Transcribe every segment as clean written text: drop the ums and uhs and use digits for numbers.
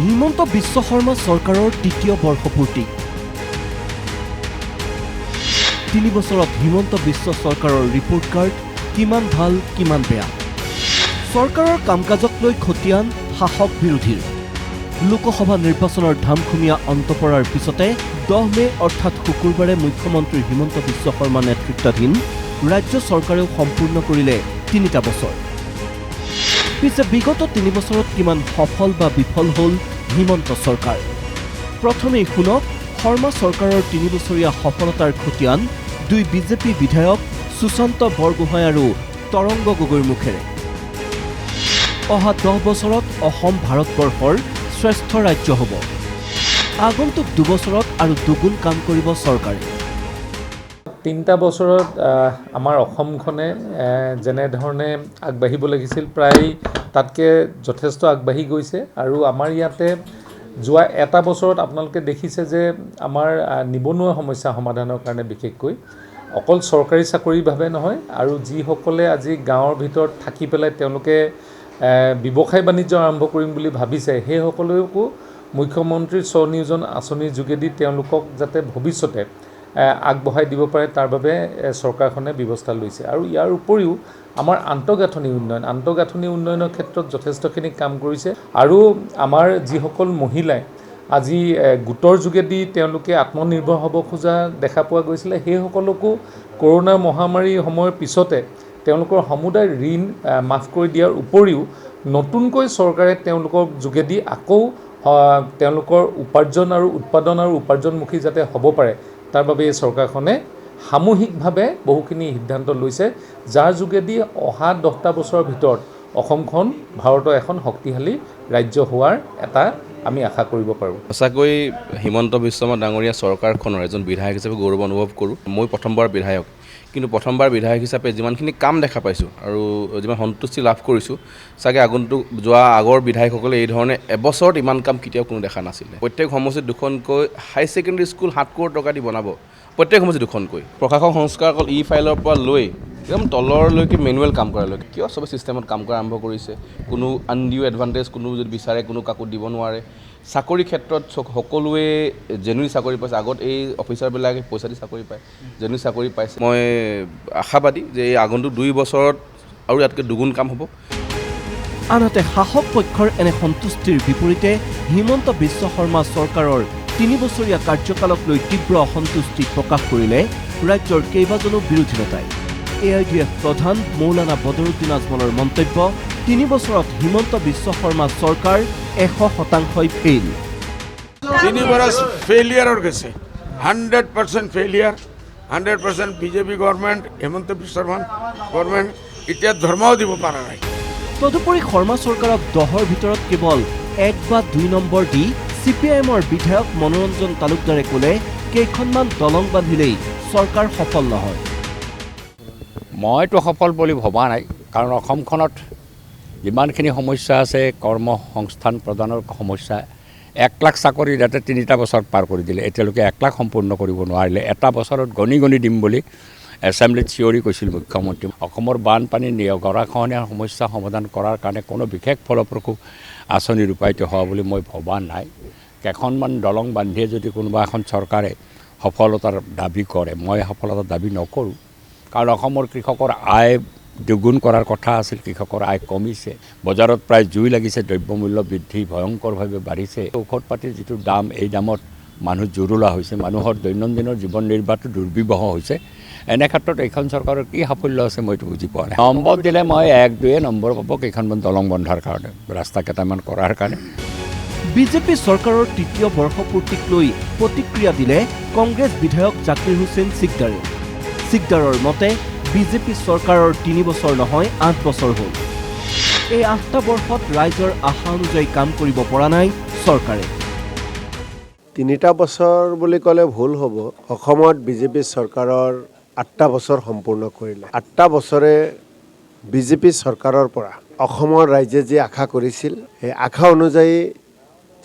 হিমন্ত বিশ্ব শৰ্মা চৰকাৰৰ তৃতীয় বৰ্ষপূৰ্তি 3 বছৰত হিমন্ত বিশ্ব চৰকাৰৰ ৰিপৰ্ট কাৰ্ড কিমান ভাল কিমান বেয়া চৰকাৰৰ কামকাজক লৈ খতিয়ান শাসক বিৰোধীৰ লোকসভা নিৰ্বাচনৰ ধামখুমীয়া অন্ত পৰাৰ পিছতে 10 মে অৰ্থাৎ শুকুৰবাৰে মুখ্যমন্ত্ৰী হিমন্ত বিশ্ব শৰ্মা নেতৃত্বাধীন ৰাজ্য চৰকাৰেও সম্পূৰ্ণ কৰিলে 3টা বছৰ পিছে বিগত 3 বছৰত কিমান সফল বা বিফল হ'ল হিমন্ত চৰকাৰ প্ৰথমেই শুনক শৰ্মা চৰকাৰৰ 3 বছৰীয়া সফলতাৰ খতিয়ান 2 বিজেপি বিধায়ক সুশান্ত বৰগোহাঁই আৰু তৰংগ গগৈৰ মুখেৰে অহা 10 বছৰত অসম ভাৰতবৰ্ষৰ শ্ৰেষ্ঠ ৰাজ্য হ'ব আগন্তুক 2 বছৰত আৰু দুগুণ কাম কৰিব চৰকাৰে 3টা বছৰত আমাৰ অসমখনে যেনে ধৰণে আগবাঢ়িব লাগিছিল প্ৰায় তাতকে যথেষ্ট আগবাঢ়ি গৈছে আৰু আমাৰ ইয়াতে যোৱা এটা বছৰত আপোনালোকে দেখিছে যে আমাৰ নিবনুৱা সমস্যা সমাধানৰ কাৰণে বিশেষকৈ অকল চৰকাৰী চাকৰিৰ ভাৱে নহয় আৰু যিসকলে আজি গাঁৱৰ ভিতৰত থাকি পেলাই তেওঁলোকে ব্যৱসায় বাণিজ্য আৰম্ভ কৰিম বুলি ভাবিছে সেই সকলোকো মুখ্যমন্ত্ৰীৰ স্বনিয়োজন আঁচনিৰ যোগেদি তেওঁলোকক যাতে ভৱিষ্যতে আগবঢ়াই দিব পাৰে তাৰ বাবে চৰকাৰখনে ব্যৱস্থা লৈছে আৰু ইয়াৰ উপৰিও আমাৰ আন্তঃগাঁথনি উন্নয়নৰ ক্ষেত্ৰত যথেষ্টখিনি কাম কৰিছে আৰু আমাৰ যিসকল মহিলাই আজি গোটৰ যোগেদি তেওঁলোকে আত্মনিৰ্ভৰ হ'ব খোজা দেখা পোৱা গৈছিলে সেই সকলকো কৰোনা মহামাৰীৰ সময়ৰ পিছতে তেওঁলোকৰ সমুদায় ঋণ মাফ কৰি দিয়াৰ উপৰিও নতুনকৈ চৰকাৰে তেওঁলোকৰ যোগেদি আকৌ তেওঁলোকৰ উপাৰ্জন আৰু উৎপাদন আৰু উপাৰ্জনমুখী যাতে হ'ব পাৰে তাৰ বাবে এই চৰকাৰখনে সামূহিকভাৱে বহুখিনি সিদ্ধান্ত লৈছে যাৰ যোগেদি অহা 10টা বছৰৰ ভিতৰত অসমখন ভাৰতৰ এখন শক্তিশালী ৰাজ্য হোৱাৰ এটা আমি আশা কৰিব পাৰোঁ সঁচাকৈ হিমন্ত বিশ্ব শৰ্মা ডাঙৰীয়া চৰকাৰখনৰ এজন বিধায়ক হিচাপে গৌৰৱ অনুভৱ কৰোঁ মই প্ৰথমবাৰ বিধায়ক কিন্তু প্ৰথমবাৰ বিধায়ক হিচাপে যিমানখিনি কাম দেখা পাইছোঁ আৰু যিমান সন্তুষ্টি লাভ কৰিছোঁ চাগে আগন্তুক যোৱা আগৰ বিধায়কসকলে এই ধৰণে এবছৰত ইমান কাম কেতিয়াও কোনো দেখা নাছিলে প্ৰত্যেক সমষ্টিত 2খনকৈ হাই ছেকেণ্ডেৰী স্কুল 7 কোটি টকা দি বনাব প্ৰত্যেক সমষ্টিত 2খনকৈ প্ৰশাসক সংস্কাৰ অকল ই ফাইলৰ পৰা লৈ একদম তলৰলৈকে মেনুৱেল কাম কৰালৈকে কিয় চবে ছিষ্টেমত কাম কৰা আৰম্ভ কৰিছে কোনো আনডিউ এডভান্টেজ কোনো যদি বিচাৰে কোনো কাকো দিব নোৱাৰে চাকৰি ক্ষেত্ৰত সকলোৱে জেনুইন চাকৰি পাইছে আগত এই অফিচাৰবিলাকে পইচা দি চাকৰি পায় জেনুইন চাকৰি পাইছে মই আশাবাদী যে এই আগন্তুক 2 বছৰত আৰু ইয়াতকৈ দুগুণ কাম হ'ব আনহাতে শাসক পক্ষৰ এনে সন্তুষ্টিৰ বিপৰীতে হিমন্ত বিশ্ব শৰ্মা চৰকাৰৰ 3 বছৰীয়া কাৰ্যকালক লৈ তীব্ৰ অসন্তুষ্টি প্ৰকাশ কৰিলে ৰাজ্যৰ কেইবাজনো বিৰোধী নেতাই AIDF প্ৰধান মৌলানা বদৰুদ্দিন আজমলৰ মন্তব্য 3 বছৰত হিমন্ত বিশ্ব শৰ্মা চৰকাৰ 100% ফেইল 3 বছৰ ফেইলিয়াৰৰ গৈছে 100% failure 100% BJP government Himanta Biswa Sarma government এতিয়া ধৰ্মও দিব পৰা নাই তদুপৰি শৰ্মা চৰকাৰক 10ৰ ভিতৰত কেৱল 1 বা 2 নম্বৰ দি CPIMৰ বিধায়ক মনোৰঞ্জন তালুকদাৰে ক'লে কেইখনমান দলং বান্ধিলেই চৰকাৰ সফল নহয় মইতো সফল বুলি ভবা নাই কাৰণ অসমখনত যিমানখিনি সমস্যা আছে কৰ্মসংস্থান প্ৰদানৰ সমস্যা 1 লাখ চাকৰি যাতে 3টা বছৰ পাৰ কৰি দিলে এতিয়ালৈকে 1 লাখ সম্পূৰ্ণ কৰিব নোৱাৰিলে এটা বছৰত গণি দিম বুলি এছেম্বলিত চিঞৰি কৈছিল মুখ্যমন্ত্ৰী অসমৰ বানপানী গৰাখহনীয়াৰ সমস্যা সমাধান কৰাৰ কাৰণে কোনো বিশেষ ফলপ্ৰসূ আঁচনি ৰূপায়িত হোৱা বুলি মই ভবা নাই কেইখনমান দলং বান্ধিয়ে যদি কোনোবা এখন চৰকাৰে সফলতাৰ দাবী কৰে মই সফলতাৰ দাবী নকৰোঁ কাৰণ অসমৰ কৃষকৰ আয় দুগুণ কৰাৰ কথা আছিল কৃষকৰ আয় কমিছে বজাৰত প্ৰায় জুই লাগিছে দ্ৰব্যমূল্য বৃদ্ধি ভয়ংকৰভাৱে বাঢ়িছে ঔষধ পাতিৰ যিটো দাম এই দামত মানুহ জুৰুলা হৈছে মানুহৰ দৈনন্দিনৰ জীৱন নিৰ্বাহটো দুৰ্বিবহ হৈছে এনে ক্ষেত্ৰত এইখন চৰকাৰৰ কি সাফল্য আছে মইতো বুজি পোৱা নাই নম্বৰ দিলে মই 1-2 নম্বৰ পাব কেইখনমান দলং বন্ধাৰ কাৰণে ৰাস্তা কেইটামান কৰাৰ কাৰণে বিজেপি চৰকাৰৰ তৃতীয় বৰ্ষপূৰ্তিক লৈ প্ৰতিক্ৰিয়া দিলে কংগ্ৰেছ বিধায়ক জাকিৰ হুছেইন সিকদাৰৰ মতে বিজেপি চৰকাৰৰ 3 বছৰ নহয় 8 বছৰ হ'ল এই 8টা বৰ্ষত ৰাইজৰ আশা অনুযায়ী কাম কৰিব পৰা নাই চৰকাৰে 3টা বছৰ বুলি ক'লে ভুল হ'ব অসমত বিজেপি চৰকাৰৰ 8টা বছৰ সম্পূৰ্ণ কৰিলে 8টা বছৰে বিজেপি চৰকাৰৰ পৰা অসমৰ ৰাইজে যি আশা কৰিছিল সেই আশা অনুযায়ী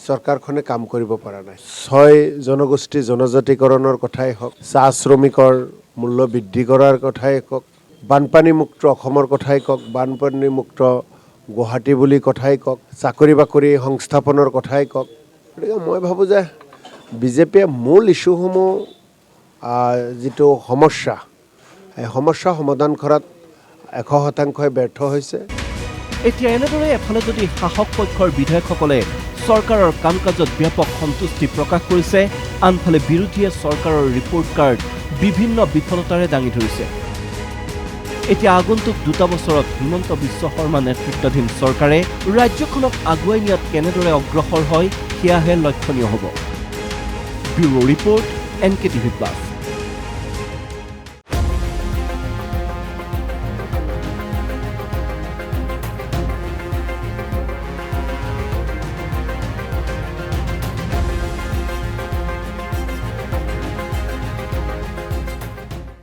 চৰকাৰখনে কাম কৰিব পৰা নাই 6 জনগোষ্ঠী জনজাতিকৰণৰ কথাই হওক চাহ শ্ৰমিকৰ মূল্য বৃদ্ধি কৰাৰ কথাই হওক বানপানী মুক্ত অসমৰ কথাই কওক বানপানী মুক্ত গুৱাহাটী বুলি কথাই কওক, চাকৰি বাকৰি সংস্থাপনৰ কথাই কওক। গতিকে মই ভাবোঁ যে বিজেপিয়ে মূল ইছ্যুসমূহ যিটো সমস্যা, এই সমস্যা সমাধান কৰাত 100% ব্যৰ্থ হৈছে। এতিয়া এনেদৰে এফালে যদি শাসক পক্ষৰ বিধায়কসকলে চৰকাৰৰ কাম কাজত ব্যাপক সন্তুষ্টি প্ৰকাশ কৰিছে, আনফালে বিৰোধীয়ে চৰকাৰৰ ৰিপৰ্ট কাৰ্ড বিভিন্ন বিফলতাৰে দাঙি ধৰিছে। এতিয়া আগন্তুক 2 বছৰত হিমন্ত বিশ্ব শৰ্মা নেতৃত্বাধীন চৰকাৰে ৰাজ্যখনক আগুৱাই নিয়াত কেনেদৰে অগ্ৰসৰ হয় সেয়াহে লক্ষণীয় হ'ব। Bureau report, NKTV+।